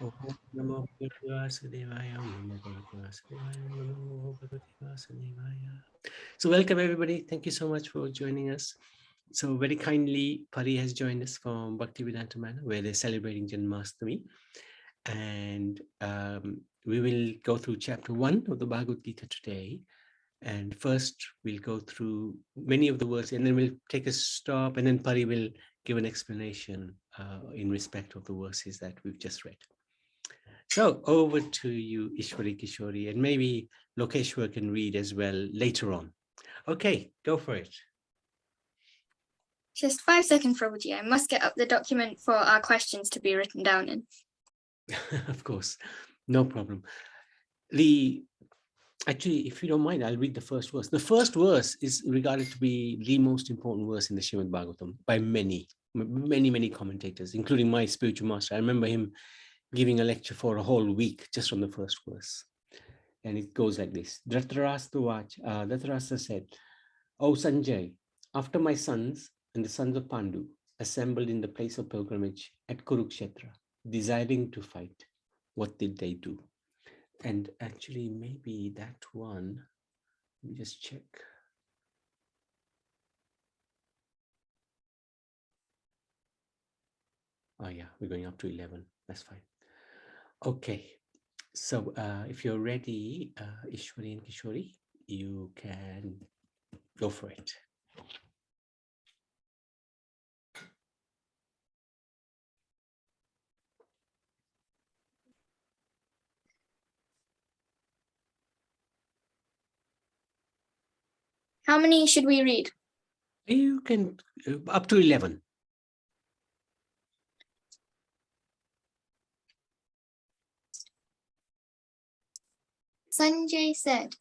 Om Namo Bhagavate Vasudevaya. Om Namo Bhagavate Vasudevaya. Om Namo Bhagavate Vasudevaya. So welcome everybody. Thank you so much for joining us. So very kindly, Pari has joined us from Bhaktivedanta Manor, where they're celebrating Janmashtami. And we will go through chapter 1 of the Bhagavad Gita today. And first, we'll go through many of the words, and then we'll take a stop, and then Pari will give an explanation in respect of the verses that we've just read. So over to you, Ishwari Kishori, and maybe Lokeshwar can read as well later on. Okay, go for it. Just 5 seconds, Prabhuji. I must get up the document for our questions to be written down in. Of course, no problem. Actually, if you don't mind, I'll read the first verse. The first verse is regarded to be the most important verse in the Srimad Bhagavatam by many commentators, including my spiritual master. I remember him giving a lecture for a whole week just from the first verse. And it goes like this. Dhritarashtra said, "O Sanjay, after my sons and the sons of Pandu assembled in the place of pilgrimage at Kurukshetra, desiring to fight, what did they do?" And actually, maybe that one, let me just check. Oh yeah, we're going up to 11. That's fine. Okay, so if you're ready, Ishwari and Kishori, you can go for it. How many should we read? You can, up to 11. Sanjay said,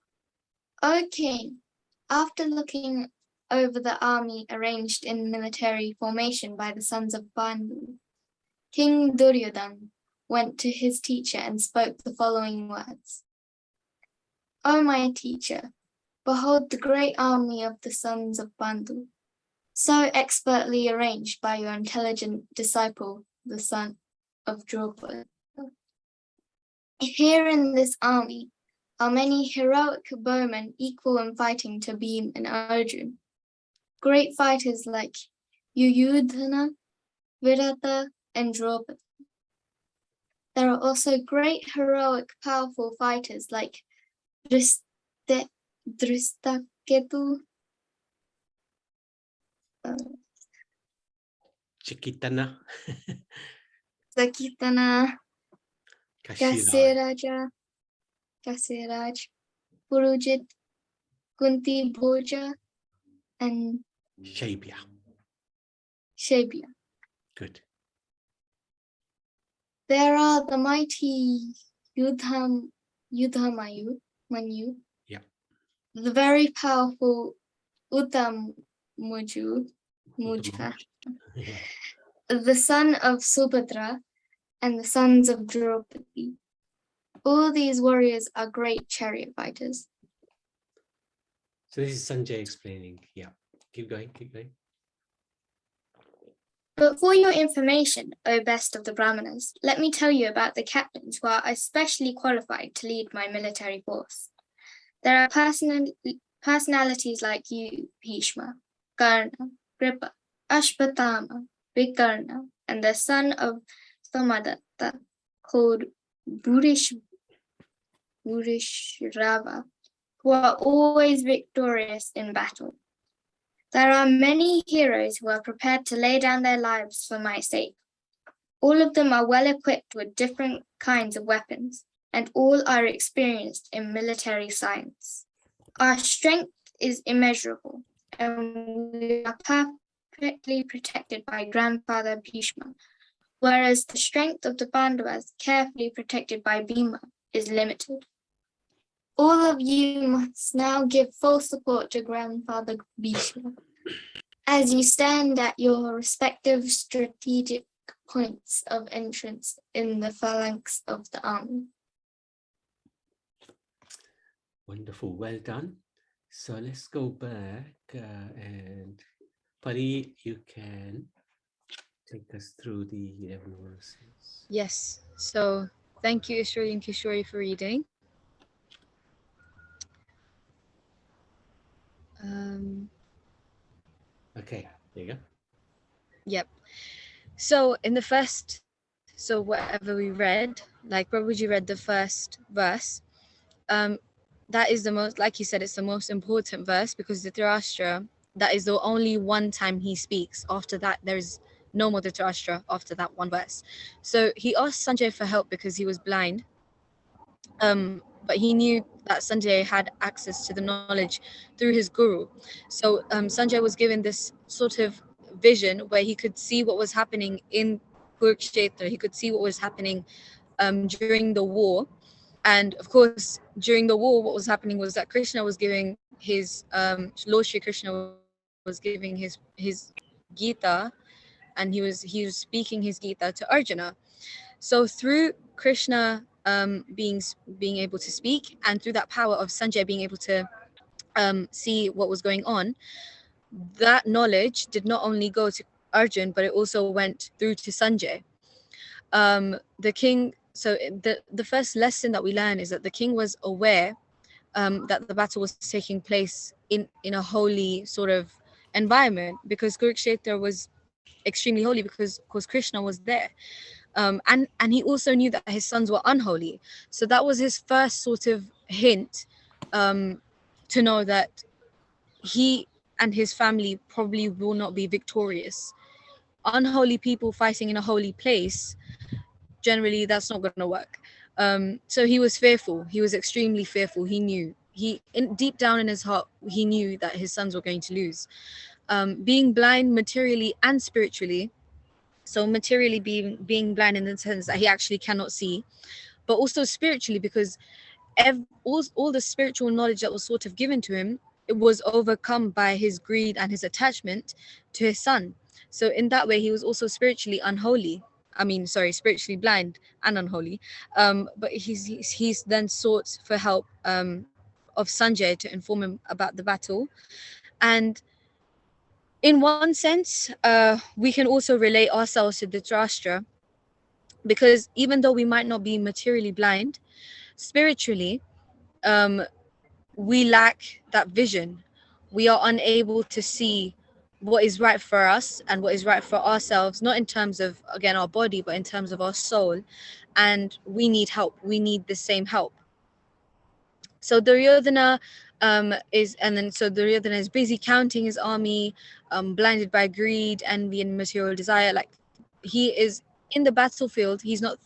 "O king, after looking over the army arranged in military formation by the sons of Pandu, King Duryodhana went to his teacher and spoke the following words. O my teacher, behold the great army of the sons of Pandu, so expertly arranged by your intelligent disciple, the son of Draupadi. Here in this army are many heroic bowmen equal in fighting to Bhima and Arjuna, great fighters like Yuyudhana, Virata, and Draupadi. There are also great heroic powerful fighters like Dristaketu, Chikitana, Sakitana, Kashiraj, Kasiraj, Purujit, Kunti Bhoja, and Shaibya. Shabya. Good. There are the mighty Yudhamayu, Yeah. the very powerful Uttamuja, Yeah. the son of Subhadra, and the sons of Draupadi. All these warriors are great chariot fighters. So this is Sanjay explaining. Yeah. Keep going, keep going. But for your information, O best of the Brahmanas, let me tell you about the captains who are especially qualified to lead my military force. There are personalities like you, Bhisma, Karna, Kripa, Ashvatthama, Vikarna, and the son of Samadatta, called Burishrava, who are always victorious in battle. There are many heroes who are prepared to lay down their lives for my sake. All of them are well equipped with different kinds of weapons, and all are experienced in military science. Our strength is immeasurable, and we are perfectly protected by grandfather Bhishma, whereas the strength of the Pandavas, carefully protected by Bhima, is limited. All of you must now give full support to grandfather Bhishma, as you stand at your respective strategic points of entrance in the phalanx of the army. Wonderful, well done. So let's go back and Pari, you can take us through the 11 verses. Yes. So thank you, Ishwari and Kishori, for reading. Okay, there you go. Yep. So in the first, so whatever we read, like Prabhuji read the first verse, um, that is the most, like you said, it's the most important verse because Dhritarashtra, that is the only one time he speaks. After that, there's no more Dhritarashtra after that one verse. So he asked Sanjay for help because he was blind. But he knew that Sanjay had access to the knowledge through his guru. So Sanjay was given this sort of vision where he could see what was happening in Kurukshetra. He could see what was happening during the war. And of course, during the war, what was happening was that Krishna was giving his Lord Shri Krishna was giving his Gita, and he was speaking his Gita to Arjuna. So through Krishna being able to speak, and through that power of Sanjay being able to see what was going on, that knowledge did not only go to Arjun, but it also went through to Sanjay. The king. So the first lesson that we learn is that the king was aware that the battle was taking place in a holy sort of environment, because Kurukshetra was extremely holy because Krishna was there. And he also knew that his sons were unholy. So that was his first sort of hint, to know that he and his family probably will not be victorious. Unholy people fighting in a holy place, generally that's not going to work. So he was fearful. He was extremely fearful. He knew, deep down in his heart, he knew that his sons were going to lose. Being blind materially and spiritually, so materially being blind in the sense that he actually cannot see, but also spiritually because all the spiritual knowledge that was sort of given to him, it was overcome by his greed and his attachment to his son. So in that way, he was also spiritually unholy. I mean, sorry, spiritually blind and unholy. But he's then sought for help of Sanjay to inform him about the battle. And in one sense, we can also relate ourselves to Dhritarashtra, because even though we might not be materially blind, spiritually, um, we lack that vision. We are unable to see what is right for us and what is right for ourselves, not in terms of, again, our body, but in terms of our soul. And we need help. We need the same help. So Duryodhana Duryodhana is busy counting his army, blinded by greed, envy, and material desire. Like, he is in the battlefield. He's not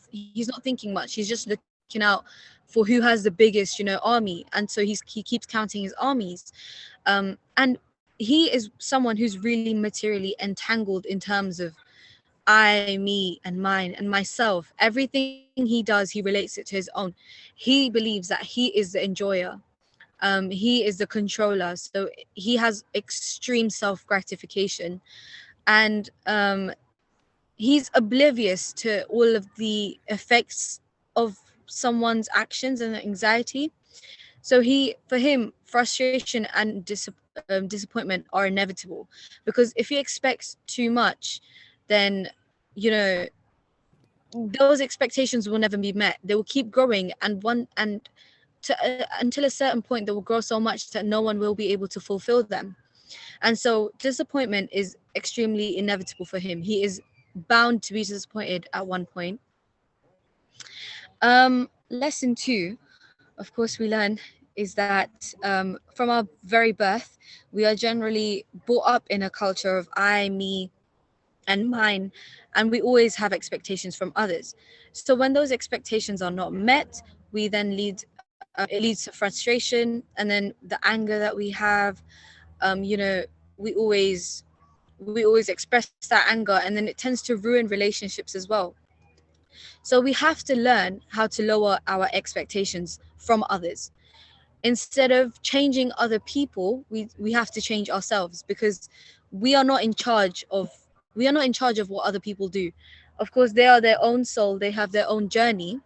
thinking much. He's just looking out for who has the biggest, army. And so he keeps counting his armies. And he is someone who's really materially entangled in terms of I, me, and mine, and myself. Everything he does, he relates it to his own. He believes that he is the enjoyer. He is the controller. So he has extreme self gratification, and he's oblivious to all of the effects of someone's actions and anxiety. So for him, frustration and disappointment are inevitable, because if he expects too much, then you know those expectations will never be met. They will keep growing, until a certain point, they will grow so much that no one will be able to fulfill them. And so disappointment is extremely inevitable for him. He is bound to be disappointed at one point. Lesson 2, of course, we learn is that from our very birth, we are generally brought up in a culture of I, me, and mine, and we always have expectations from others. So when those expectations are not met, we then it leads to frustration, and then the anger that we have. We always express that anger, and then it tends to ruin relationships as well. So we have to learn how to lower our expectations from others. Instead of changing other people, we have to change ourselves, because we are not in charge of what other people do. Of course, they are their own soul, they have their own journey,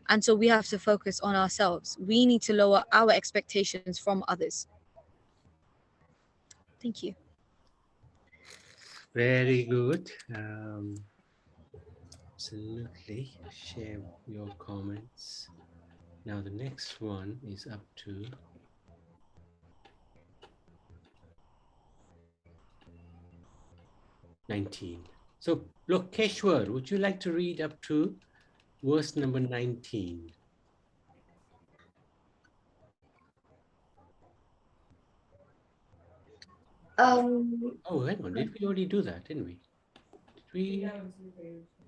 and so we have to focus on ourselves. We need to lower our expectations from others. Thank you. Very good. Absolutely. Share your comments. Now the next one is up to 19. So Lokeshwar, would you like to read up to verse number 19? Oh, hang on. Did we already do that, didn't we? Did we?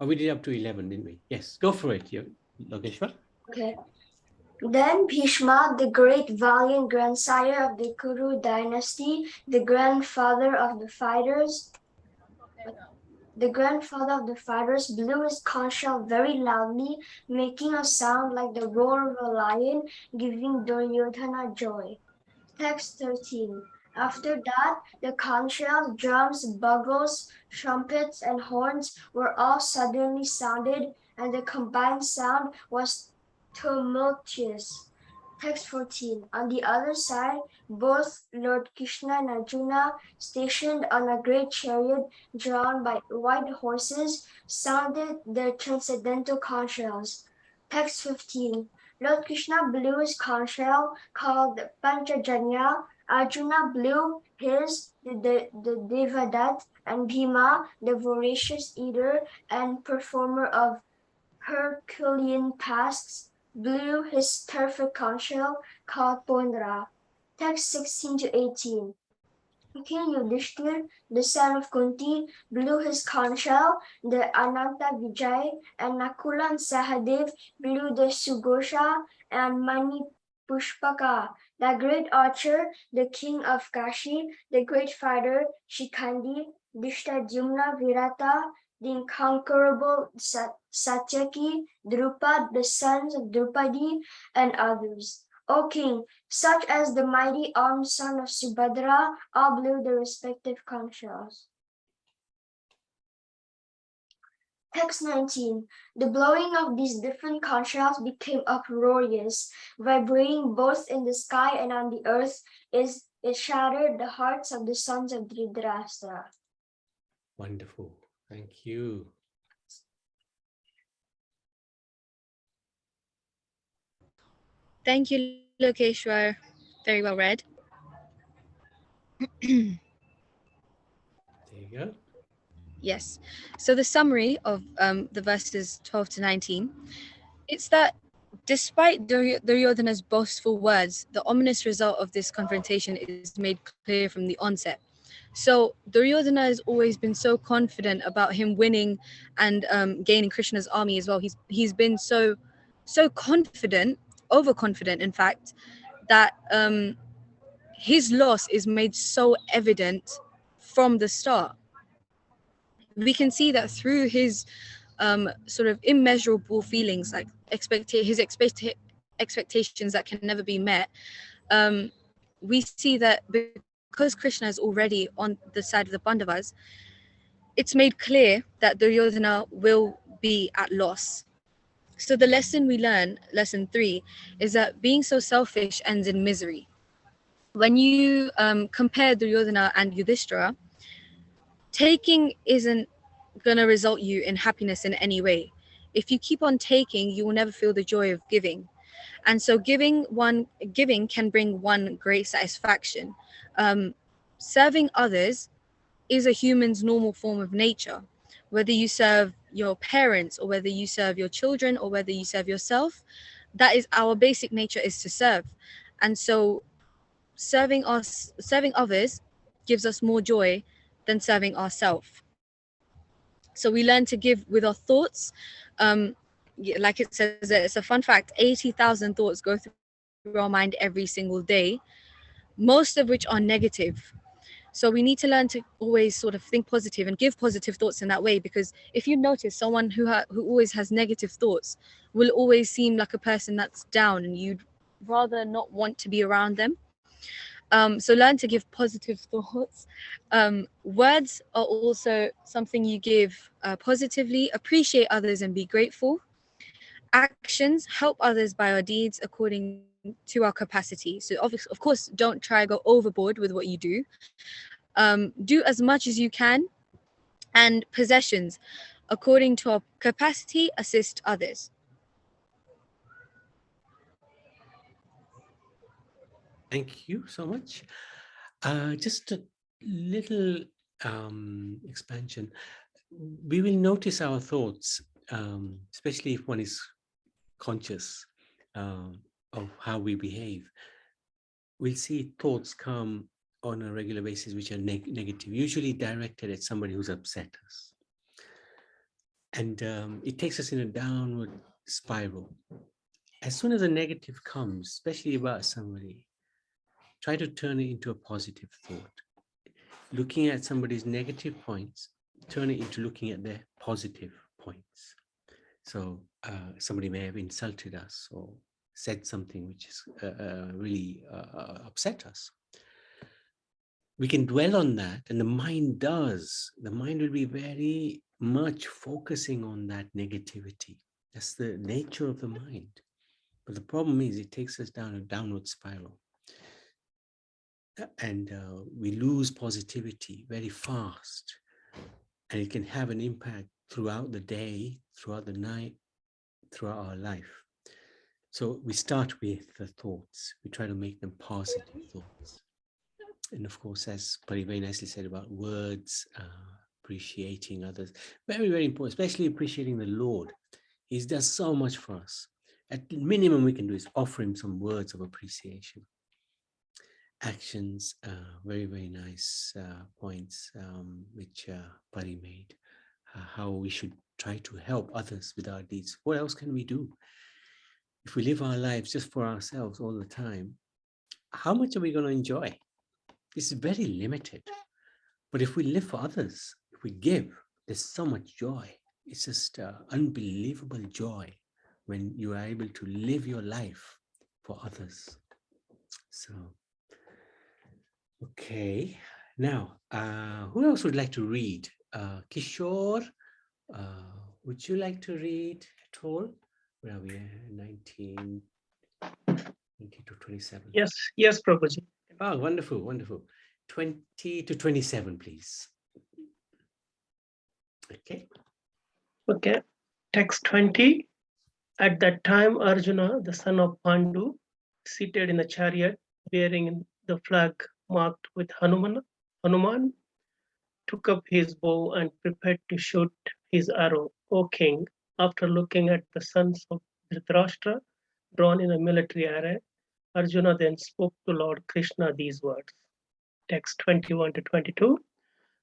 Oh, we did up to 11, didn't we? Yes. Go for it, Lokeshwar. Okay. Then Bhishma, the great valiant grandsire of the Kuru dynasty, the grandfather of the fighters, blew his conch shell very loudly, making a sound like the roar of a lion, giving Duryodhana joy. Text 13. After that, the conch shells, drums, bugles, trumpets, and horns were all suddenly sounded, and the combined sound was tumultuous. Text 14. On the other side, both Lord Krishna and Arjuna, stationed on a great chariot drawn by white horses, sounded their transcendental conch shells. Text 15. Lord Krishna blew his conch shell, called Panchajanya. Arjuna blew his, the Devadat, and Bhima, the voracious eater and performer of Herculean tasks, blew his perfect conch shell, called Pondra. Text 16 to 18. King Yudhishthir, the son of Kunti, blew his conch shell, the Ananta Vijay, and Nakula and Sahadev blew the Sugosha and Mani Pushpaka. The great archer, the king of Kashi, the great fighter, Shikhandi, Dhishtadyumna Virata, the incomparable Satyaki, Drupad, the sons of Drupadi, and others. O king, such as the mighty armed son of Subhadra, all blew their respective conch shells. Text 19. The blowing of these different conch shells became uproarious, vibrating both in the sky and on the earth. It shattered the hearts of the sons of Dhritarashtra. Wonderful. Thank you. Thank you, Lokeshwar. Very well read. There you go. Yes. So the summary of the verses 12 to 19, it's that despite Duryodhana's boastful words, the ominous result of this confrontation is made clear from the onset. So Duryodhana has always been so confident about him winning and gaining Krishna's army as well. He's been so confident, overconfident, in fact, that his loss is made so evident from the start. We can see that through his sort of immeasurable feelings, like expectations that can never be met. We see that because Krishna is already on the side of the Pandavas, it's made clear that Duryodhana will be at loss. So the lesson we learn, lesson 3, is that being so selfish ends in misery. When you compare Duryodhana and Yudhishthira, taking isn't going to result you in happiness in any way. If you keep on taking, you will never feel the joy of giving. And so giving can bring one great satisfaction. Serving others is a human's normal form of nature. Whether you serve your parents, or whether you serve your children, or whether you serve yourself, that is our basic nature, is to serve. And so serving others gives us more joy than serving ourselves. So we learn to give with our thoughts. Like it says, it's a fun fact, 80,000 thoughts go through our mind every single day, most of which are negative. So we need to learn to always sort of think positive and give positive thoughts in that way, because if you notice, someone who always has negative thoughts will always seem like a person that's down, and you'd rather not want to be around them. So learn to give positive thoughts. Words are also something you give positively. Appreciate others and be grateful. Actions, help others by our deeds according to our capacity. So obviously, of course, don't try to go overboard with what you do. Do as much as you can. And possessions, according to our capacity, assist others. Thank you so much. Just a little expansion. We will notice our thoughts, especially if one is conscious of how we behave. We'll see thoughts come on a regular basis which are negative, usually directed at somebody who's upset us. And it takes us in a downward spiral. As soon as a negative comes, especially about somebody, try to turn it into a positive thought. Looking at somebody's negative points, turn it into looking at their positive points. So somebody may have insulted us or said something which is really upset us. We can dwell on that, and the mind does. The mind will be very much focusing on that negativity. That's the nature of the mind. But the problem is it takes us down a downward spiral. And we lose positivity very fast. And it can have an impact throughout the day, throughout the night, throughout our life. So we start with the thoughts. We try to make them positive thoughts. And of course, as Pari very nicely said about words, appreciating others, very, very important, especially appreciating the Lord. He does so much for us. At the minimum we can do is offer him some words of appreciation. Actions, very, very nice points which Pari made, how we should try to help others with our deeds. What else can we do? If we live our lives just for ourselves all the time, how much are we going to enjoy? It's very limited. But if we live for others, if we give, there's so much joy. It's just unbelievable joy when you are able to live your life for others. So, okay. Now, who else would like to read? Kishore, would you like to read at all? Where are we? 19 to 27. Yes, Prabhuji. Oh, wonderful, wonderful. 20 to 27, please. Okay. Okay. Text 20. At that time, Arjuna, the son of Pandu, seated in a chariot bearing the flag marked with Hanuman, took up his bow and prepared to shoot his arrow. O king, after looking at the sons of Dhritarashtra drawn in a military array, Arjuna then spoke to Lord Krishna these words. Text 21 to 22.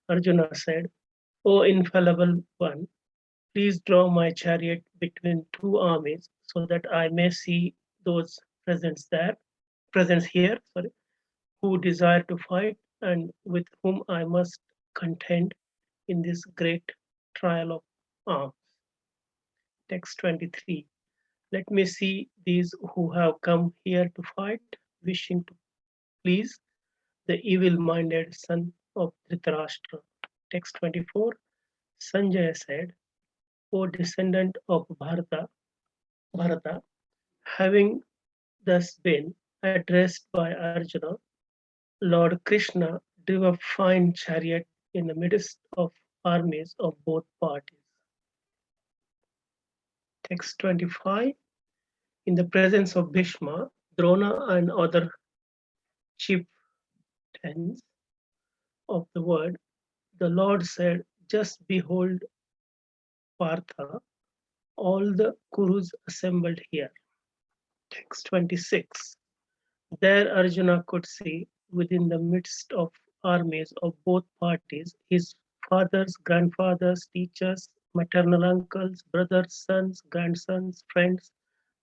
Arjuna said, O infallible one, please draw my chariot between two armies so that I may see those present here, who desire to fight and with whom I must contend in this great trial of arms. Text 23. Let me see these who have come here to fight, wishing to please the evil-minded son of Dhritarashtra. Text 24. Sanjaya said, O descendant of Bharata, having thus been addressed by Arjuna, Lord Krishna drove a fine chariot in the midst of armies of both parties. Text 25. In the presence of Bhisma, Drona, and other chieftains of the world, the Lord said, just behold, Partha, all the Kurus assembled here. Text 26. There Arjuna could see within the midst of armies of both parties his fathers, grandfathers, teachers, maternal uncles, brothers, sons, grandsons, friends,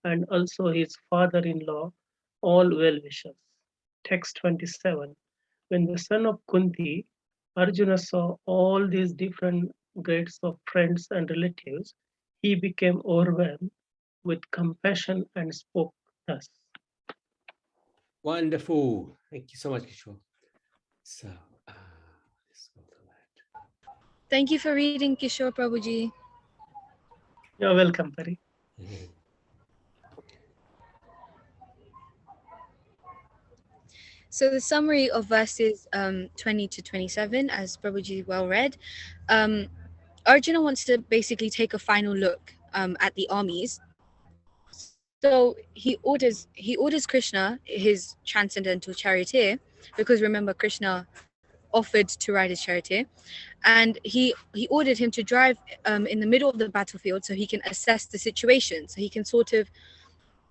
and also his father-in-law, all well-wishers. Text 27. When the son of Kunti, Arjuna saw all these different grades of friends and relatives, he became overwhelmed with compassion and spoke thus. Wonderful. Thank you so much, Kishore. So, let's go through that. Thank you for reading, Kishore Prabhuji. You're welcome, Pari. So the summary of verses 20 to 27, as Prabhuji well read, Arjuna wants to basically take a final look at the armies. So he orders Krishna, his transcendental charioteer, because remember Krishna offered to ride his charioteer, and he ordered him to drive in the middle of the battlefield so he can assess the situation, so he can sort of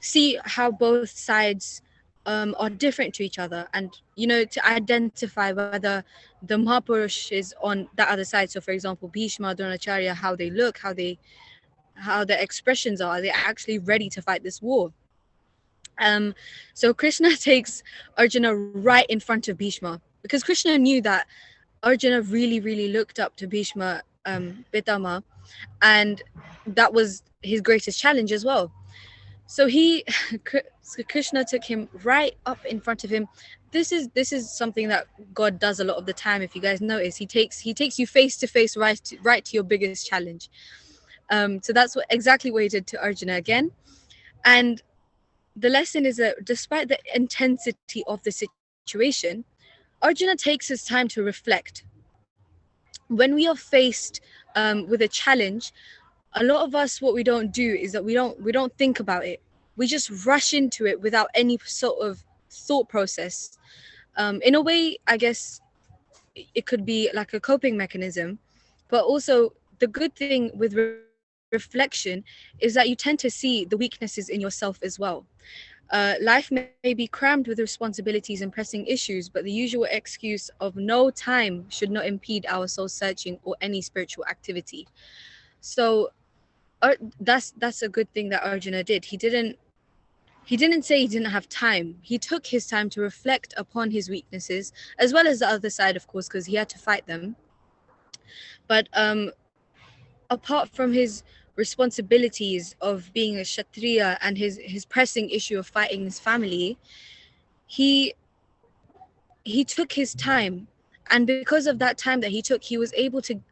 see how both sides are different to each other, and to identify whether the Mahapurush is on that other side. So for example, Bhisma, Dronacharya, how they look, how their expressions are they actually ready to fight this war? So Krishna takes Arjuna right in front of Bhishma, because Krishna knew that Arjuna really looked up to Bhishma Pitama, and that was his greatest challenge as well. So Krishna took him right up in front of him. This is something that God does a lot of the time. If you guys notice, he takes you face to face, right to your biggest challenge. So that's exactly what he did to Arjuna again. And the lesson is that despite the intensity of the situation, Arjuna takes his time to reflect. When we are faced with a challenge, a lot of us, what we don't do is that we don't think about it. We just rush into it without any sort of thought process. In a way, I guess it could be like a coping mechanism, but also the good thing with reflection is that you tend to see the weaknesses in yourself as well. Life may be crammed with responsibilities and pressing issues, but the usual excuse of no time should not impede our soul searching or any spiritual activity. So that's a good thing that Arjuna did. He didn't say he didn't have time. He took his time to reflect upon his weaknesses, as well as the other side, of course, because he had to fight them. But apart from his responsibilities of being a Kshatriya and his pressing issue of fighting his family, he took his time, and because of that time that he took, he was able to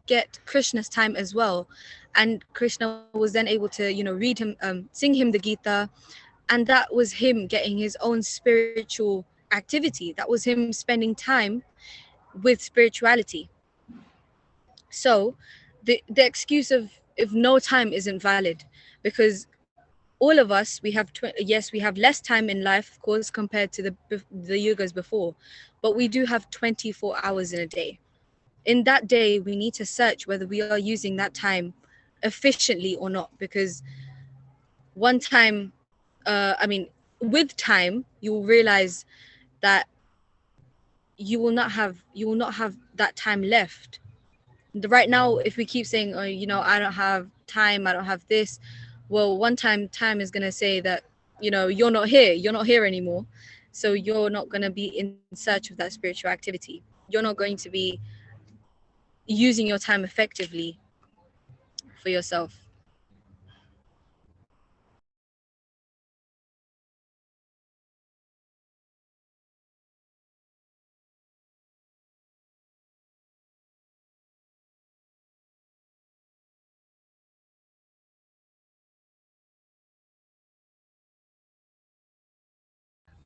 get Krishna's time as well. And Krishna was then able to read him, sing him the Gita, and that was him getting his own spiritual activity. That was him spending time with spirituality. So the excuse of if no time isn't valid, because all of us, we have we have less time in life, of course, compared to the yugas before, but we do have 24 hours in a day. In that day, we need to search whether we are using that time efficiently or not, because one time, with time, you will realize that you will not have that time left. Right now, if we keep saying, oh, I don't have time, I don't have this, well, one time is going to say that you're not here anymore, so you're not going to be in search of that spiritual activity. You're not going to be using your time effectively for yourself.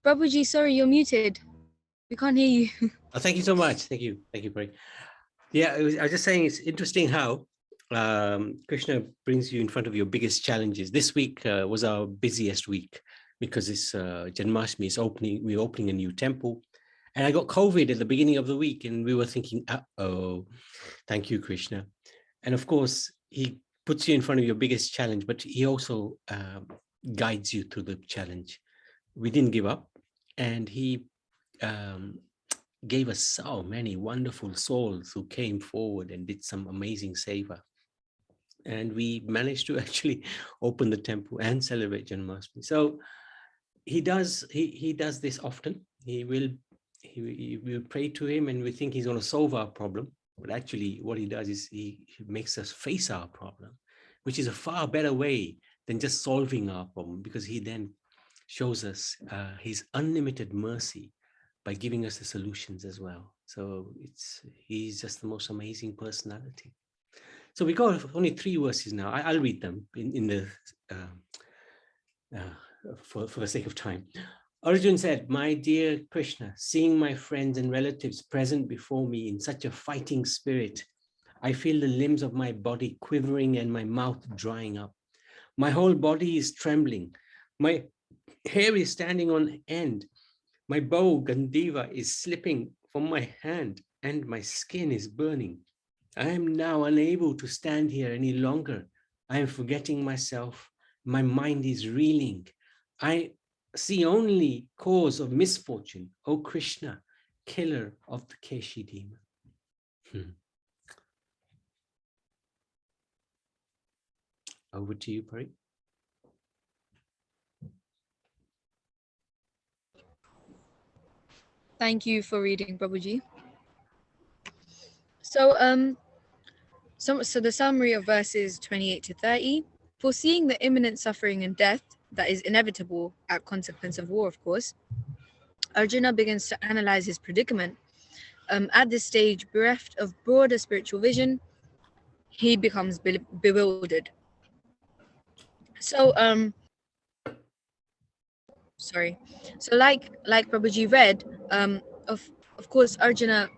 Prabhuji, sorry, you're muted. We can't hear you. Oh, thank you so much. Thank you, Pari. Yeah, I was just saying, it's interesting how Krishna brings you in front of your biggest challenges. This week was our busiest week because it's Janmashtami is opening. We're opening a new temple, and I got COVID at the beginning of the week, and we were thinking, "Uh-oh, thank you, Krishna." And of course, he puts you in front of your biggest challenge, but he also guides you through the challenge. We didn't give up, and he gave us so many wonderful souls who came forward and did some amazing seva. And we managed to actually open the temple and celebrate Janmashtami. So he does this often. He will pray to him, and we think he's going to solve our problem. But actually what he does is he makes us face our problem, which is a far better way than just solving our problem, because he then shows us his unlimited mercy by giving us the solutions as well. So he's just the most amazing personality. So we got only 3 verses now. I'll read them in the for the sake of time. Arjuna said, "My dear Krishna, seeing my friends and relatives present before me in such a fighting spirit, I feel the limbs of my body quivering and my mouth drying up. My whole body is trembling. My hair is standing on end. My bow Gandiva is slipping from my hand and my skin is burning. I am now unable to stand here any longer. I am forgetting myself. My mind is reeling. I see only cause of misfortune. O Krishna, killer of the Keshi demon. Over to you, Pari. Thank you for reading, Prabhuji. So, so the summary of verses 28 to 30, foreseeing the imminent suffering and death that is inevitable at consequence of war, of course, Arjuna begins to analyze his predicament. At this stage, bereft of broader spiritual vision, he becomes bewildered. So, sorry. So, like Prabhuji read, of course, Arjuna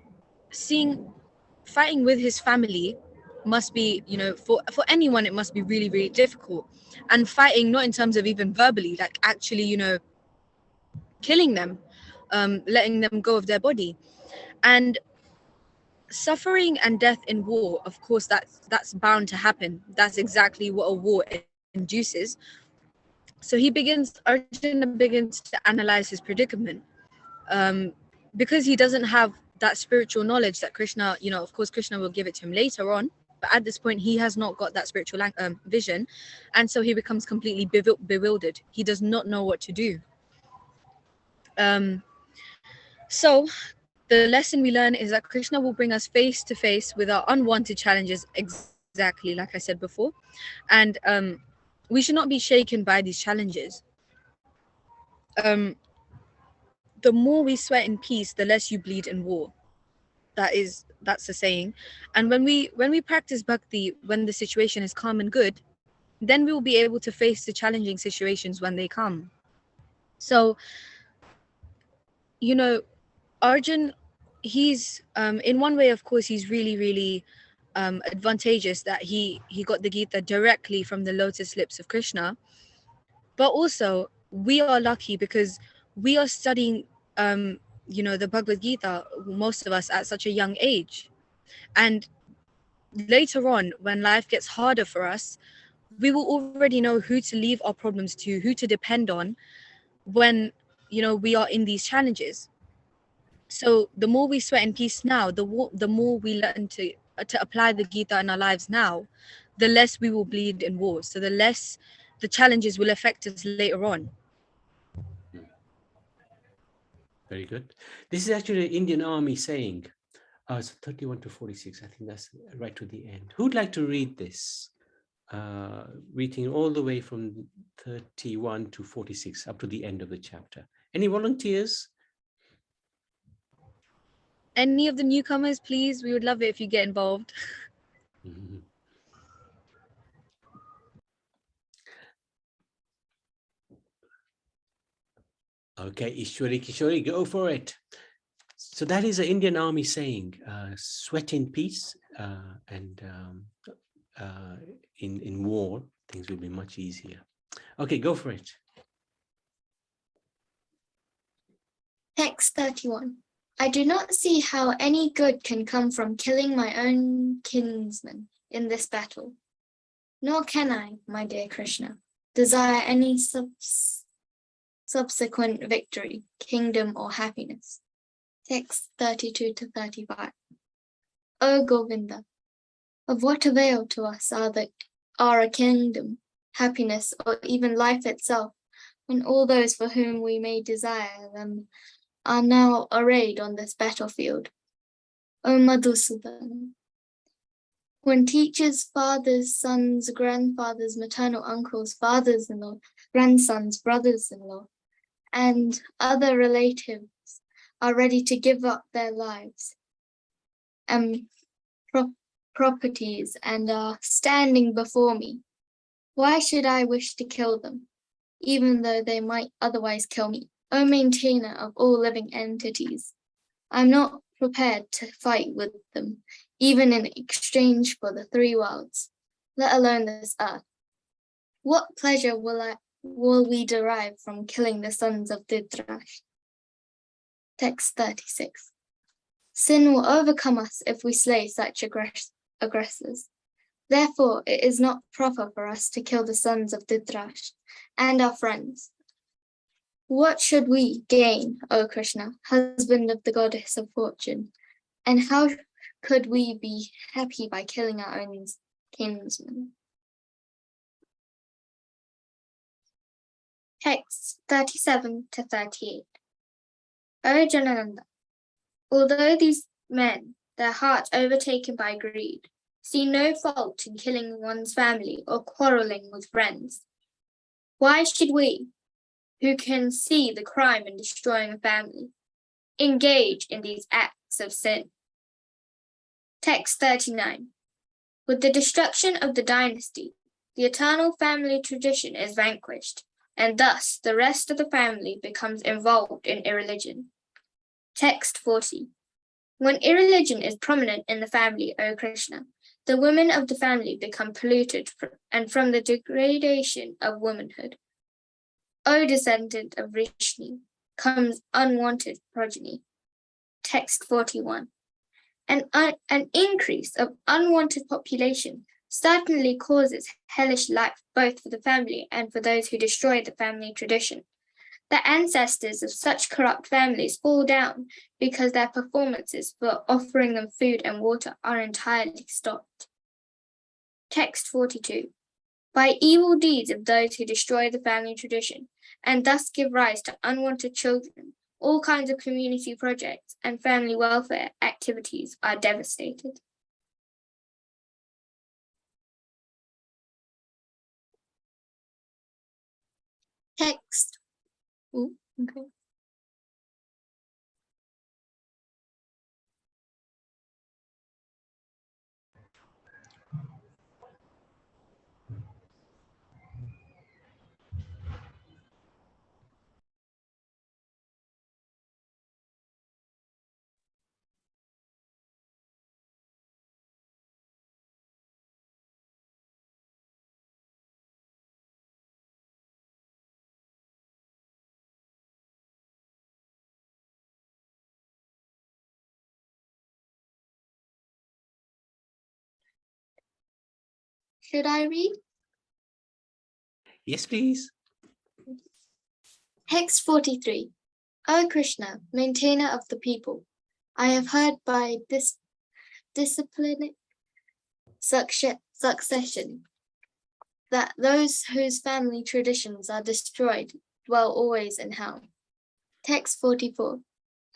fighting with his family must be, for anyone, it must be really, really difficult. And fighting not in terms of even verbally, like actually, killing them, letting them go of their body. And suffering and death in war, of course, that's bound to happen. That's exactly what a war induces. So Arjuna begins to analyze his predicament, because he doesn't have that spiritual knowledge that Krishna, of course, Krishna will give it to him later on. But at this point, he has not got that spiritual vision. And so he becomes completely bewildered. He does not know what to do. So the lesson we learn is that Krishna will bring us face to face with our unwanted challenges, exactly like I said before. And we should not be shaken by these challenges. The more we sweat in peace, the less you bleed in war. That's the saying. And when we practice bhakti, when the situation is calm and good, then we will be able to face the challenging situations when they come. So, Arjun, he's in one way, of course, he's really, really advantageous that he got the Gita directly from the lotus lips of Krishna. But also, we are lucky because we are studying the Bhagavad Gita, most of us, at such a young age. And later on, when life gets harder for us, we will already know who to leave our problems to, who to depend on when we are in these challenges. So the more we sweat in peace now, the more we learn to apply the Gita in our lives now, the less we will bleed in wars. So the less the challenges will affect us later on. Very good. This is actually an Indian Army saying. It's 31 to 46. I think that's right to the end. Who'd like to read this? Reading all the way from 31 to 46 up to the end of the chapter. Any volunteers? Any of the newcomers, please? We would love it if you get involved. Mm-hmm. Okay, Ishwari Kishori, go for it. So that is an Indian Army saying, sweat in peace, and in war, things will be much easier. Okay, go for it. Text 31. I do not see how any good can come from killing my own kinsmen in this battle. Nor can I, my dear Krishna, desire any subsequent victory, kingdom, or happiness. Text 32 to 35. O Govinda, of what avail to us are a kingdom, happiness, or even life itself, when all those for whom we may desire them are now arrayed on this battlefield? O Madhusudan, when teachers, fathers, sons, grandfathers, maternal uncles, fathers-in-law, grandsons, brothers-in-law, and other relatives are ready to give up their lives and properties and are standing before me, why should I wish to kill them, even though they might otherwise kill me? O maintainer of all living entities, I'm not prepared to fight with them, even in exchange for the three worlds, let alone this earth. What pleasure will we derive from killing the sons of Dhritarashtra? Text 36. Sin will overcome us if we slay such aggressors. Therefore, it is not proper for us to kill the sons of Dhritarashtra and our friends. What should we gain, O Krishna, husband of the goddess of fortune? And how could we be happy by killing our own kinsmen? Texts 37 to 38. O Janananda, although these men, their hearts overtaken by greed, see no fault in killing one's family or quarreling with friends, why should we, who can see the crime in destroying a family, engage in these acts of sin? Text 39. With the destruction of the dynasty, the eternal family tradition is vanquished, and thus the rest of the family becomes involved in irreligion. Text 40. When irreligion is prominent in the family, O Krishna, the women of the family become polluted and from the degradation of womanhood. O descendant of Vishnu, comes unwanted progeny. Text 41. An increase of unwanted population certainly causes hellish life both for the family and for those who destroy the family tradition. The ancestors of such corrupt families fall down because their performances for offering them food and water are entirely stopped. Text 42. By evil deeds of those who destroy the family tradition and thus give rise to unwanted children, all kinds of community projects and family welfare activities are devastated. Text. Ooh, okay. Should I read? Yes, please. Text 43. O Krishna, maintainer of the people, I have heard by this disciplinic succession that those whose family traditions are destroyed dwell always in hell. Text 44.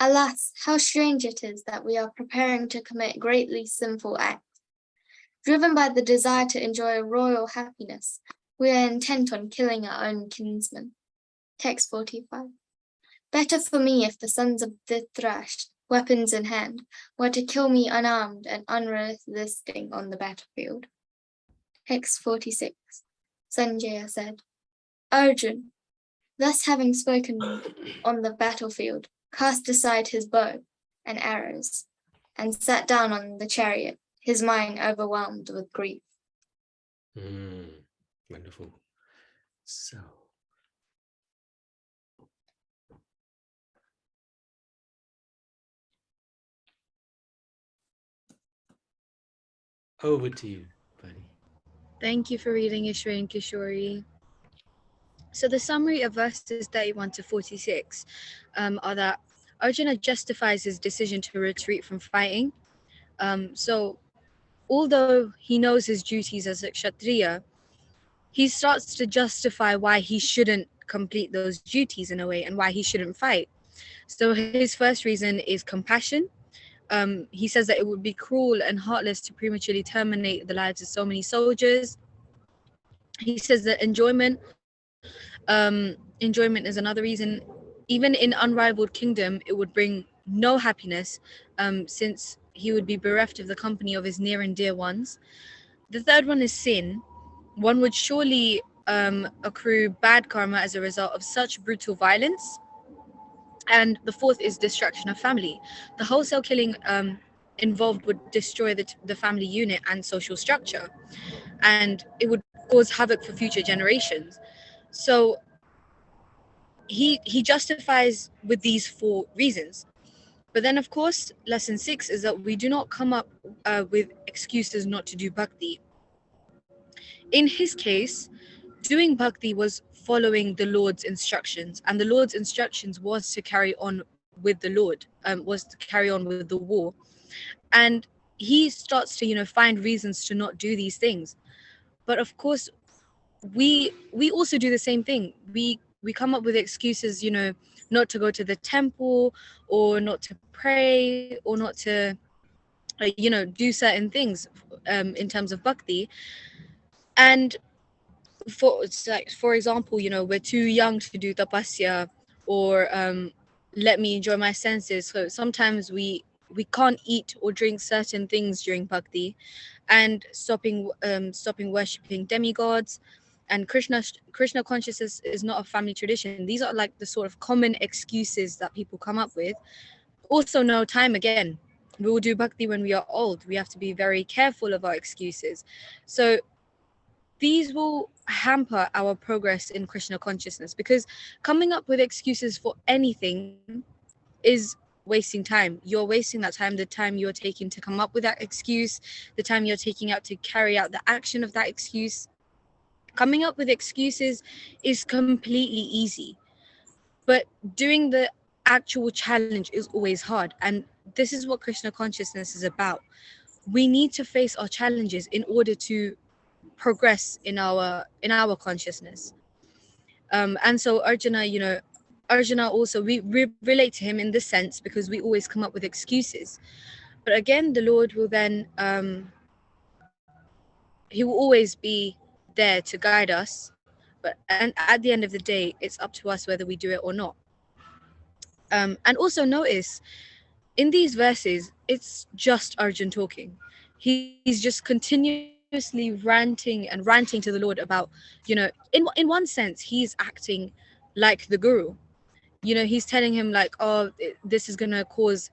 Alas, how strange it is that we are preparing to commit greatly sinful acts. Driven by the desire to enjoy royal happiness, we are intent on killing our own kinsmen. Text 45. Better for me if the sons of Dhritarashtra, weapons in hand, were to kill me unarmed and unresisting on the battlefield. Text 46. Sanjaya said, Arjuna, thus having spoken on the battlefield, cast aside his bow and arrows, and sat down on the chariot, his mind overwhelmed with grief. Wonderful. So, over to you, Pari. Thank you for reading Ishri and Kishori. So the summary of verses 31 to 46 are that Arjuna justifies his decision to retreat from fighting. So although he knows his duties as a Kshatriya, he starts to justify why he shouldn't complete those duties in a way and why he shouldn't fight. So his first reason is compassion. He says that it would be cruel and heartless to prematurely terminate the lives of so many soldiers. He says that enjoyment is another reason. Even in unrivaled kingdom, it would bring no happiness, since he would be bereft of the company of his near and dear ones. The third one is sin. One would surely accrue bad karma as a result of such brutal violence. And the fourth is destruction of family. The wholesale killing involved would destroy the family unit and social structure, and it would cause havoc for future generations. So he justifies with these four reasons. But then, of course, lesson 6 is that we do not come up with excuses not to do bhakti. In his case, doing bhakti was following the Lord's instructions, and the Lord's instructions was to carry on with the Lord, was to carry on with the war. And he starts to, find reasons to not do these things. But of course, we also do the same thing. We come up with excuses, not to go to the temple, or not to pray, or not to do certain things in terms of bhakti. And it's like, for example, we're too young to do tapasya, or let me enjoy my senses. So sometimes we can't eat or drink certain things during bhakti, and stopping worshipping demigods. And Krishna consciousness is not a family tradition. These are like the sort of common excuses that people come up with. Also, no time again. We will do bhakti when we are old. We have to be very careful of our excuses. So these will hamper our progress in Krishna consciousness, because coming up with excuses for anything is wasting time. You're wasting that time, the time you're taking to come up with that excuse, the time you're taking out to carry out the action of that excuse. Coming up with excuses is completely easy, but doing the actual challenge is always hard. And this is what Krishna consciousness is about. We need to face our challenges in order to progress in our consciousness. And so Arjuna also, we relate to him in this sense, because we always come up with excuses. But again, the Lord will then he will always be there to guide us. And at the end of the day, it's up to us whether we do it or not. And also notice, in these verses, it's just Arjun talking. He's just continuously ranting to the Lord about, in one sense, he's acting like the guru. He's telling him like, oh, this is gonna cause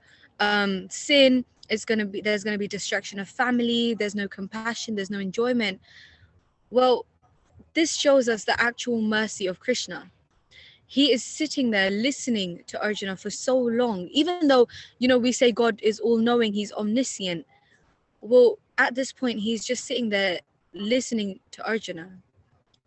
sin. There's gonna be destruction of family. There's no compassion. There's no enjoyment. Well, this shows us the actual mercy of Krishna. He is sitting there listening to Arjuna for so long, even though, we say God is all knowing, he's omniscient. Well, at this point, he's just sitting there listening to Arjuna.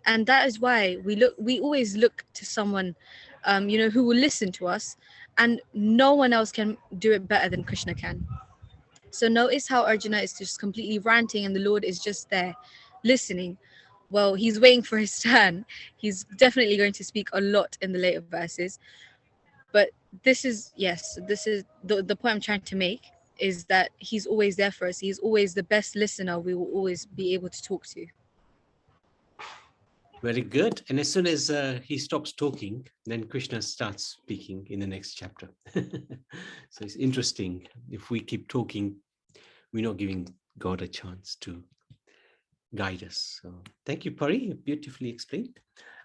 And that is why we always look to someone, who will listen to us, and no one else can do it better than Krishna can. So notice how Arjuna is just completely ranting, and the Lord is just there listening. Well, he's waiting for his turn. He's definitely going to speak a lot in the later verses. But this is the point I'm trying to make, is that he's always there for us. He's always the best listener we will always be able to talk to. Very good. And as soon as he stops talking, then Krishna starts speaking in the next chapter. So it's interesting. If we keep talking, we're not giving God a chance to guide us. So thank you, Pari. Beautifully explained.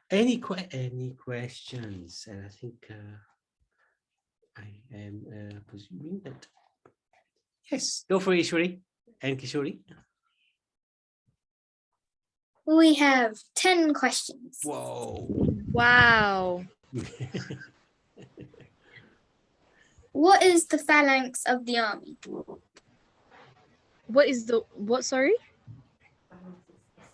Any questions? And I think I am presuming that. Yes, go for Ishwari and Kishori. We have 10 questions. Whoa. Wow. What is the phalanx of the army? What, sorry?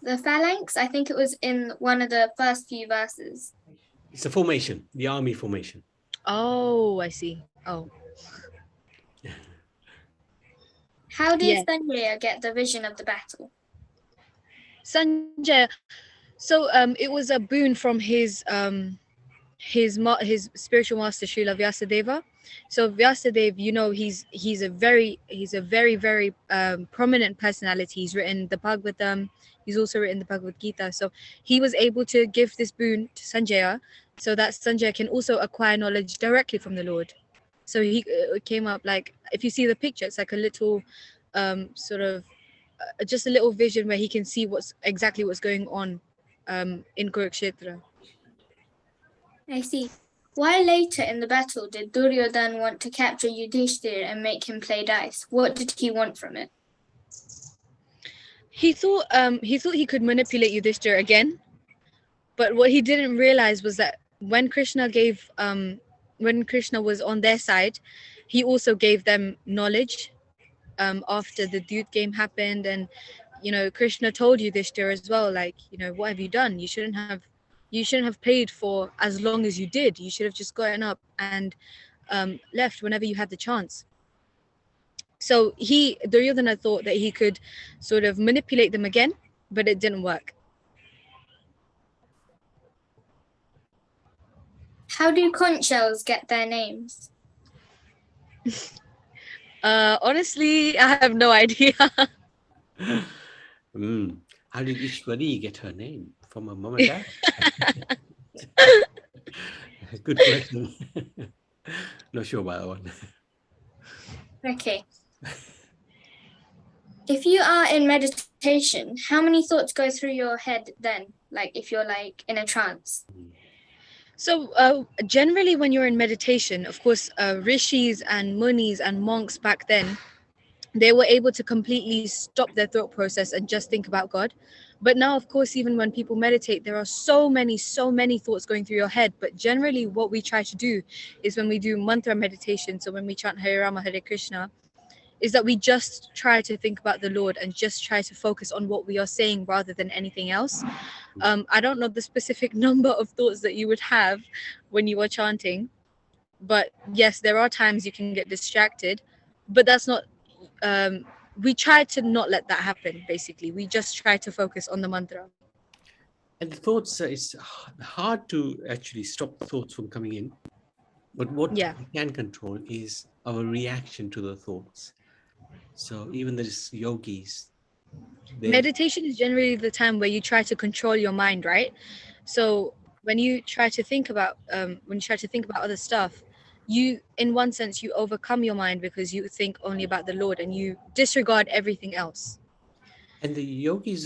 The phalanx, I think it was in one of the first few verses. It's a formation, the army formation. Oh, I see. Oh. How did Yes. Sanjaya get the vision of the battle? Sanjay, so it was a boon from his spiritual master Srila Vyasadeva. So Vyasadeva, he's a very very prominent personality. He's written the Bhagavatam. He's also written the Bhagavad Gita. So he was able to give this boon to Sanjaya, so that Sanjaya can also acquire knowledge directly from the Lord. So he came up, like, if you see the picture, it's like a little sort of just a little vision where he can see what's going on in Kurukshetra. I see. Why later in the battle did Duryodhana want to capture Yudhishthir and make him play dice? What did he want from it? He thought he could manipulate Yudhishthir again, but what he didn't realize was that when Krishna was on their side, he also gave them knowledge after the Dut game happened. And Krishna told Yudhishthir as well, like, what have you done? You shouldn't have played for as long as you did. You should have just gotten up and left whenever you had the chance. So Duryodhana thought that he could sort of manipulate them again, but it didn't work. How do conch shells get their names? Honestly, I have no idea. How did Ishwari get her name? From her mom and dad? Good question. Not sure about that one. Okay. If you are in meditation, how many thoughts go through your head then? Like if you're like in a trance? So generally when you're in meditation, of course, rishis and munis and monks back then, they were able to completely stop their thought process and just think about God. But now, of course, even when people meditate, there are so many thoughts going through your head. But generally what we try to do is when we do mantra meditation, so when we chant Hare Rama, Hare Krishna, is that we just try to think about the Lord and just try to focus on what we are saying rather than anything else. I don't know the specific number of thoughts that you would have when you are chanting, but yes, there are times you can get distracted, but that's not we try to not let that happen. Basically, we just try to focus on the mantra. And the thoughts, it's hard to actually stop thoughts from coming in. But what we can control is our reaction to the thoughts. So even these yogis, meditation is generally the time where you try to control your mind, right? So when you try to think about other stuff, you, in one sense, you overcome your mind because you think only about the Lord and you disregard everything else. And the yogis,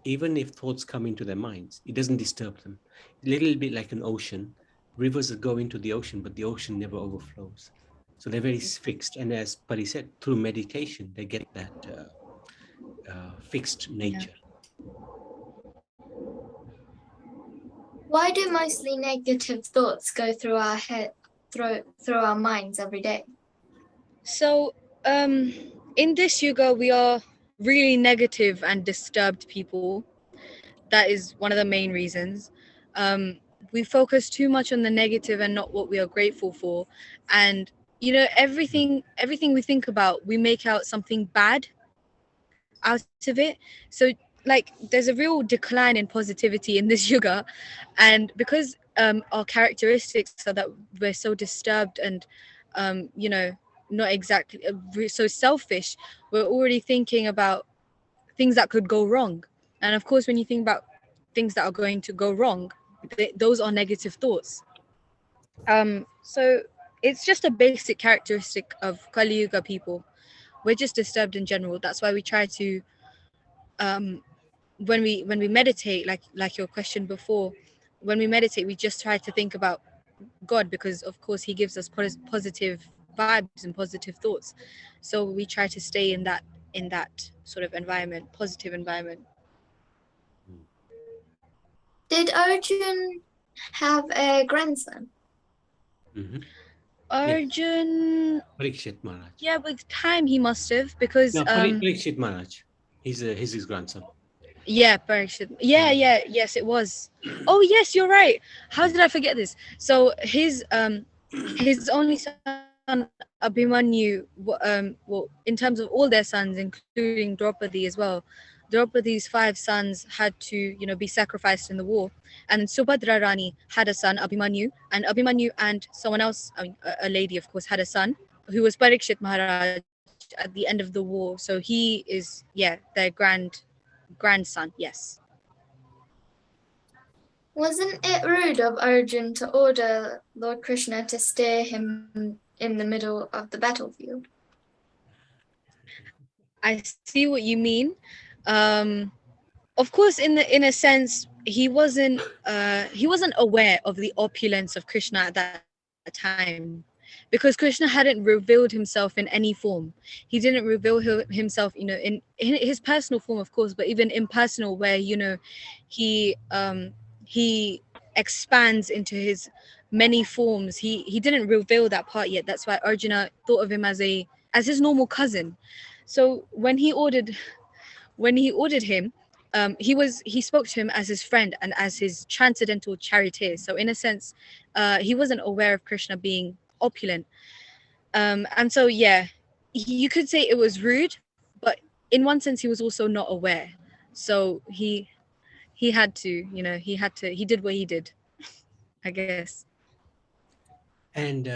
even if thoughts come into their minds, it doesn't disturb them. A little bit like an ocean. Rivers go into the ocean, but the ocean never overflows. So they're very fixed. And as Pari said, through meditation, they get that fixed nature. Why do mostly negative thoughts go through our head, through our minds every day? So in this yuga, we are really negative and disturbed people. That is one of the main reasons. We focus too much on the negative and not what we are grateful for. And everything we think about, we make out something bad out of it. So like there's a real decline in positivity in this yuga, and because our characteristics are that we're so disturbed and not exactly so selfish, we're already thinking about things that could go wrong. And of course, when you think about things that are going to go wrong, those are negative thoughts. So it's just a basic characteristic of Kali Yuga people. We're just disturbed in general. That's why we try to when we meditate, like your question before, when we meditate, we just try to think about God, because of course he gives us positive vibes and positive thoughts. So we try to stay in that sort of environment, positive environment. Did Arjuna have a grandson? Arjuna, Parikshit Maharaj. yeah, with time he must have, because No, Parikshit Maharaj. He's his grandson. Yeah, Parikshit. Yeah, yes, it was. Oh, yes, you're right. How did I forget this? So his only son Abhimanyu, well, in terms of all their sons, including Draupadi as well, Draupadi's 5 sons had to, be sacrificed in the war. And Subhadra Rani had a son, Abhimanyu, and Abhimanyu and someone else, a lady, of course, had a son who was Parikshit Maharaj at the end of the war. So he is, their grandson, yes. Wasn't it rude of Arjuna to order Lord Krishna to steer him in the middle of the battlefield? I see what you mean. of course, in a sense, he wasn't aware of the opulence of Krishna at that time, because Krishna hadn't revealed himself in any form. He didn't reveal himself, in his personal form, of course, but even impersonal, where he expands into his many forms. He didn't reveal that part yet. That's why Arjuna thought of him as his normal cousin. So when he ordered him, he spoke to him as his friend and as his transcendental charioteer. So in a sense, he wasn't aware of Krishna being opulent. And so yeah, you could say it was rude, but in one sense, he was also not aware. So he had to, he did what he did, I guess. And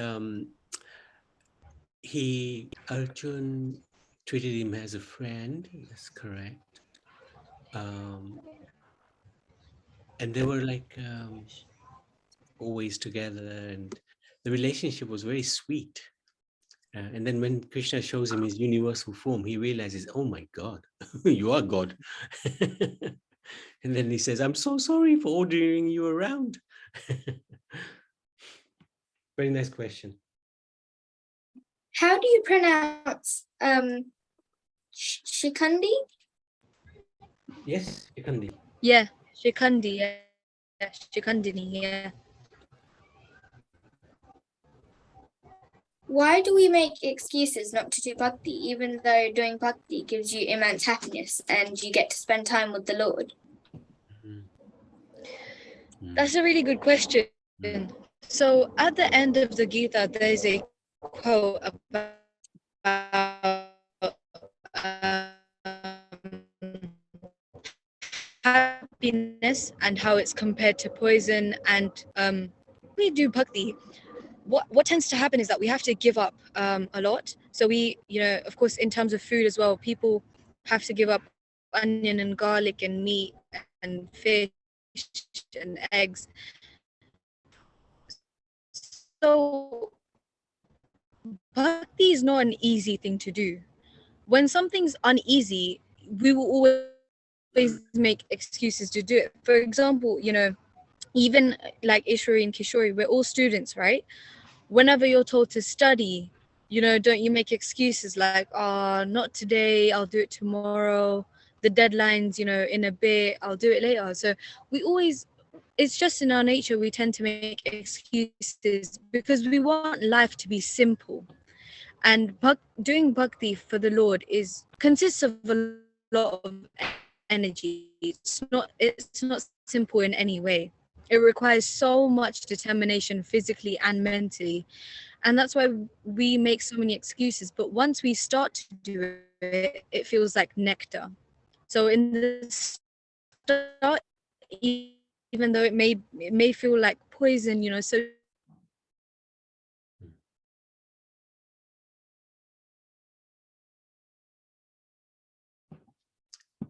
Arjun treated him as a friend. That's correct. And they were like always together, and the relationship was very sweet. And then when Krishna shows him his universal form, he realizes, oh my God, you are God. And then he says, I'm so sorry for ordering you around. Very nice question. How do you pronounce Shikandi? Yes, Ikandi. Yeah, Shikandi, yeah, Shikandini, yeah. Why do we make excuses not to do bhakti, even though doing bhakti gives you immense happiness and you get to spend time with the Lord? That's a really good question. So at the end of the Gita, there's a quote about happiness and how it's compared to poison. And we do bhakti. What tends to happen is that we have to give up a lot. So we, of course, in terms of food as well, people have to give up onion and garlic and meat and fish and eggs. So bhakti is not an easy thing to do. When something's uneasy, we will always make excuses to do it. For example, even like Ishwari and Kishori, we're all students, right? Whenever you're told to study, don't you make excuses like, oh, not today, I'll do it tomorrow. The deadline's, in a bit, I'll do it later. So it's just in our nature, we tend to make excuses because we want life to be simple. And doing bhakti for the Lord consists of a lot of energy. It's not simple in any way. It requires so much determination physically and mentally. And that's why we make so many excuses. But once we start to do it, it feels like nectar. So in the start, even though it may feel like poison, so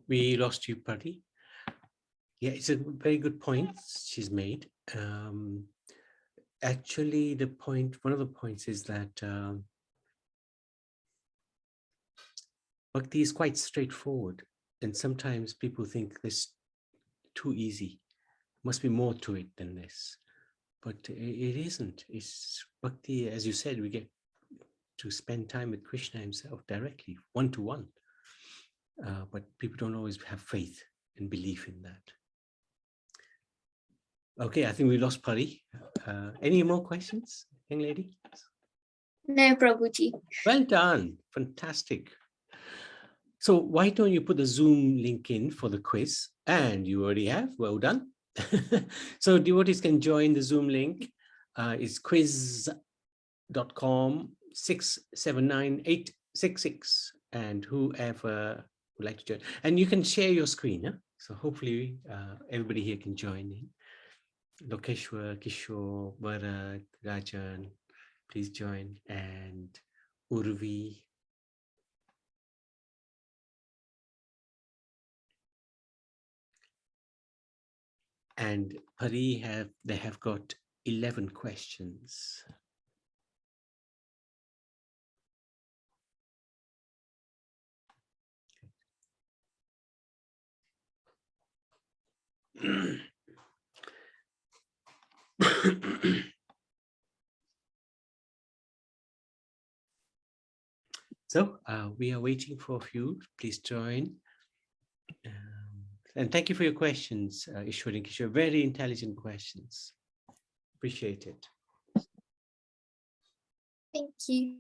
We lost you, Pari. Yeah, it's a very good point she's made. Actually, one of the points is that bhakti is quite straightforward. And sometimes people think this too easy. Must be more to it than this. But it isn't. It's bhakti, as you said, we get to spend time with Krishna himself directly, one-to-one. But people don't always have faith and belief in that. Okay, I think we lost Pari. Any more questions, young lady? No, Prabhuji. Well done. Fantastic. So why don't you put the Zoom link in for the quiz? And you already have. Well done. So devotees can join the Zoom link. It's quiz.com/679-866. And whoever would like to join. And you can share your screen. Yeah? So hopefully everybody here can join in. Lokeshwar, Kishore, Bharat, Rajan, please join. And Urvi. And Pari they have got 11 questions. So we are waiting for a few. Please join. And thank you for your questions, Ishwari and Kishore. Very intelligent questions. Appreciate it. Thank you.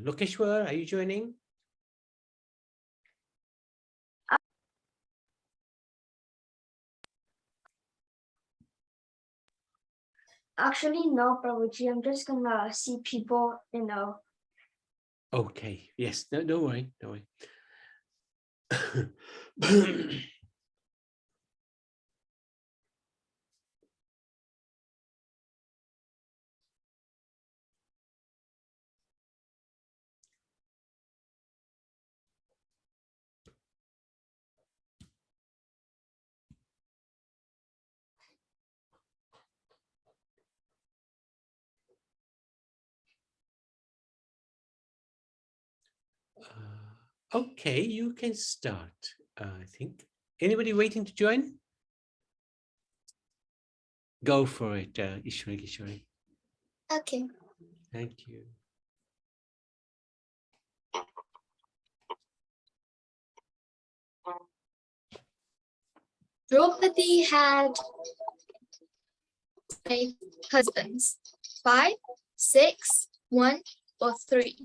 Lokeshwar, are you joining? Actually, no, Prabhuji. I'm just gonna see people, Okay. Yes. No, don't worry. Don't worry. Okay, you can start, I think. Anybody waiting to join? Go for it, Ishwari Kishore. Okay. Thank you. Draupadi had 8 husbands. 5, 6, 1, or 3.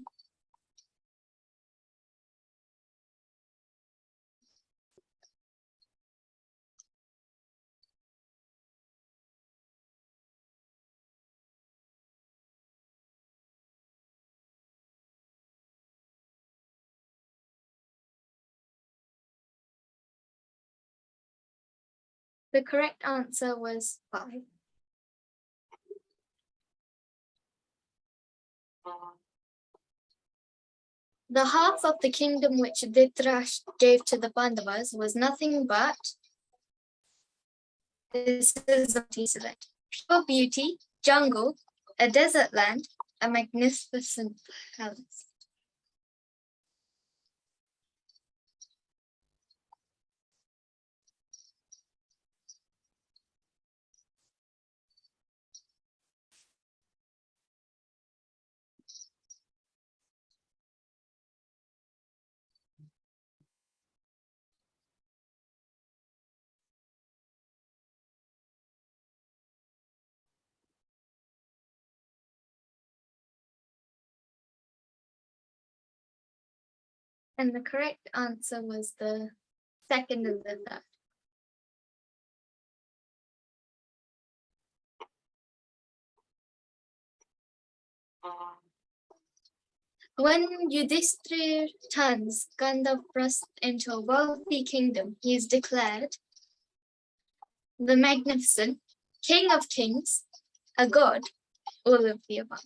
The correct answer was 5. The half of the kingdom which Dhritarashtra gave to the Pandavas was nothing but, this is a select, pure beauty, jungle, a desert land, a magnificent palace. And the correct answer was the second and the third. When Yudhishthira turns Gandharvas into a wealthy kingdom, he is declared the magnificent, king of kings, a god, all of the above.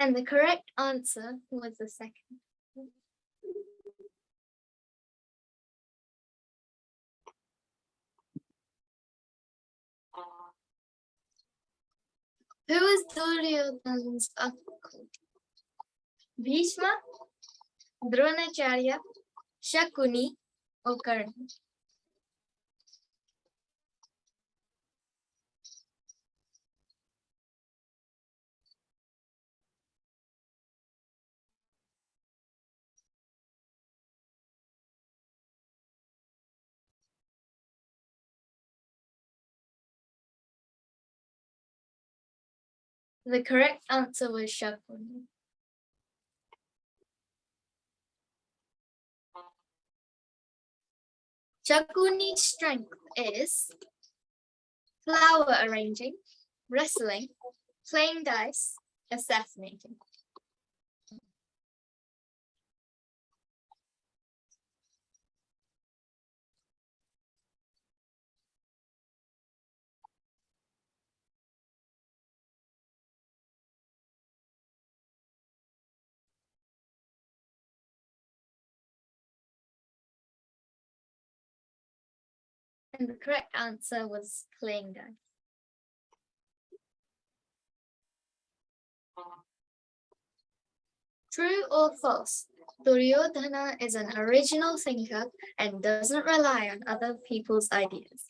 And the correct answer was the second. Who is Duryodhana's uncle? Bhisma, Dronacharya, Shakuni, or Karna? The correct answer was Shakuni. Shakuni's strength is flower arranging, wrestling, playing dice, assassinating. And the correct answer was playing dice. True or false? Duryodhana is an original thinker and doesn't rely on other people's ideas.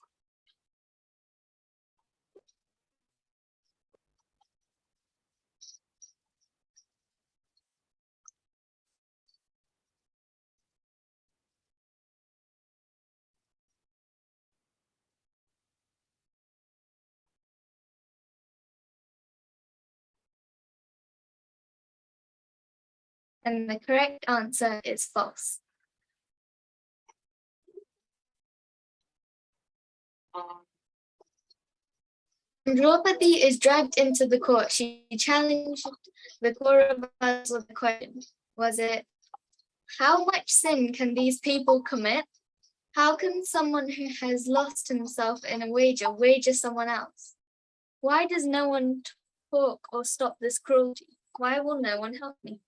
And the correct answer is false. When Draupadi is dragged into the court, she challenged the Kauravas with the question, was it, how much sin can these people commit? How can someone who has lost himself in a wager someone else? Why does no one talk or stop this cruelty? Why will no one help me?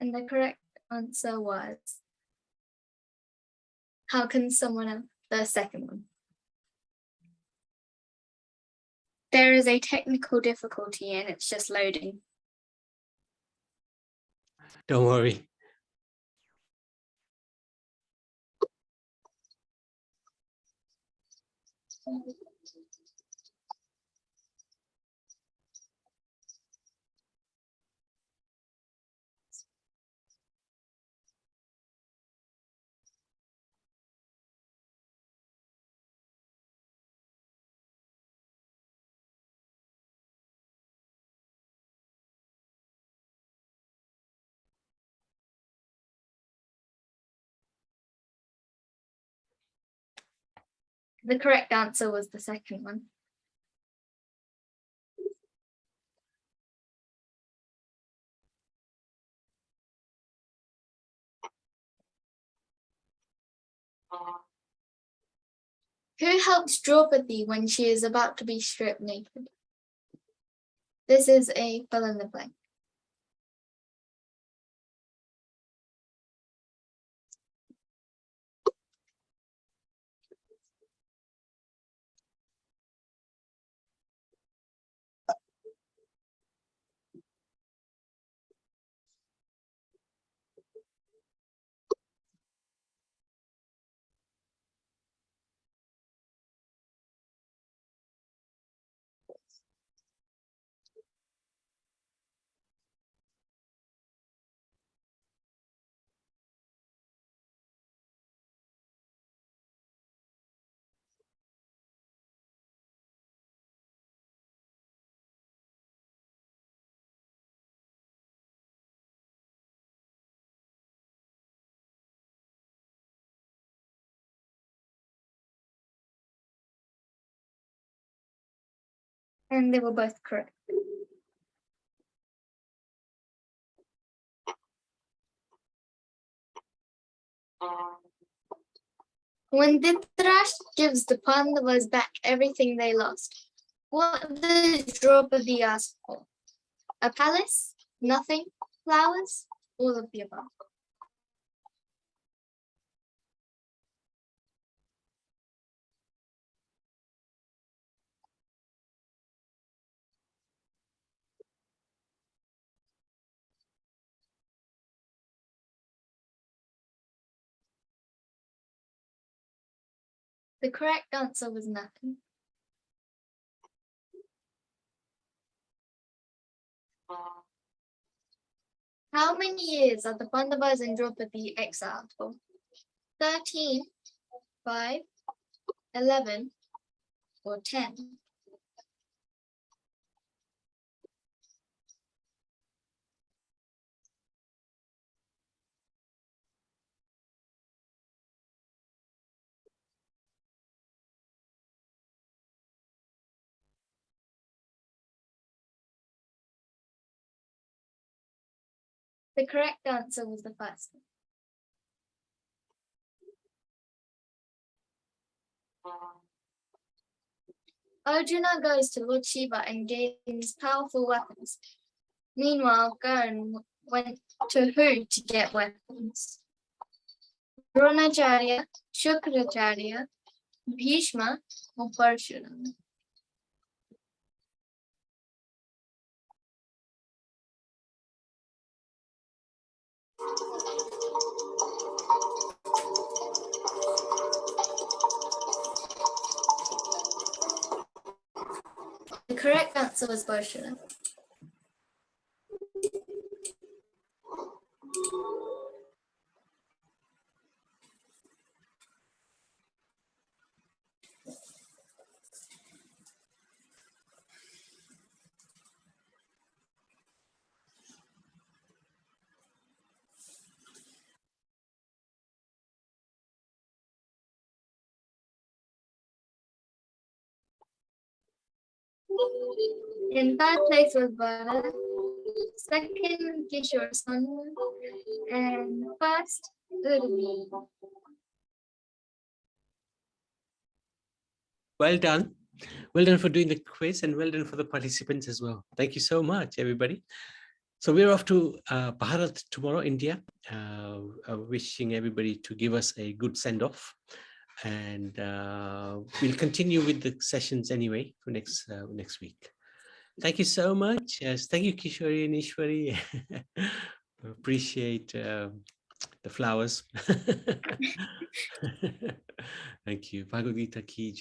And the correct answer was, how can someone else? The second one. There is a technical difficulty and it's just loading. Don't worry. The correct answer was the second one. Who helps Draupadi when she is about to be stripped naked? This is a fill in the blank. And they were both correct. When Dhritarashtra gives the Pandavas back everything they lost, what does Draupadi ask for? A palace? Nothing? Flowers? All of the above. The correct answer was nothing. How many years are the Pandavas and Draupadi exiled for? 13, 5, 11, or 10? The correct answer was the first one. Arjuna goes to Lord Shiva and gains powerful weapons. Meanwhile, Karan went to who to get weapons? Dronacharya, Shukracharya, Bhishma, or Parshurama? The correct answer was Parshurama. In third place was Bharat, second Kishore Sonu, and first Urvi. Well done. Well done for doing the quiz, and well done for the participants as well. Thank you so much, everybody. So we're off to Bharat tomorrow, India. Wishing everybody to give us a good send-off. And we'll continue with the sessions anyway for next week. Thank you so much. Yes, thank you, Kishori and Ishwari. Appreciate the flowers. Thank you. Bhagavad Gita ki jai.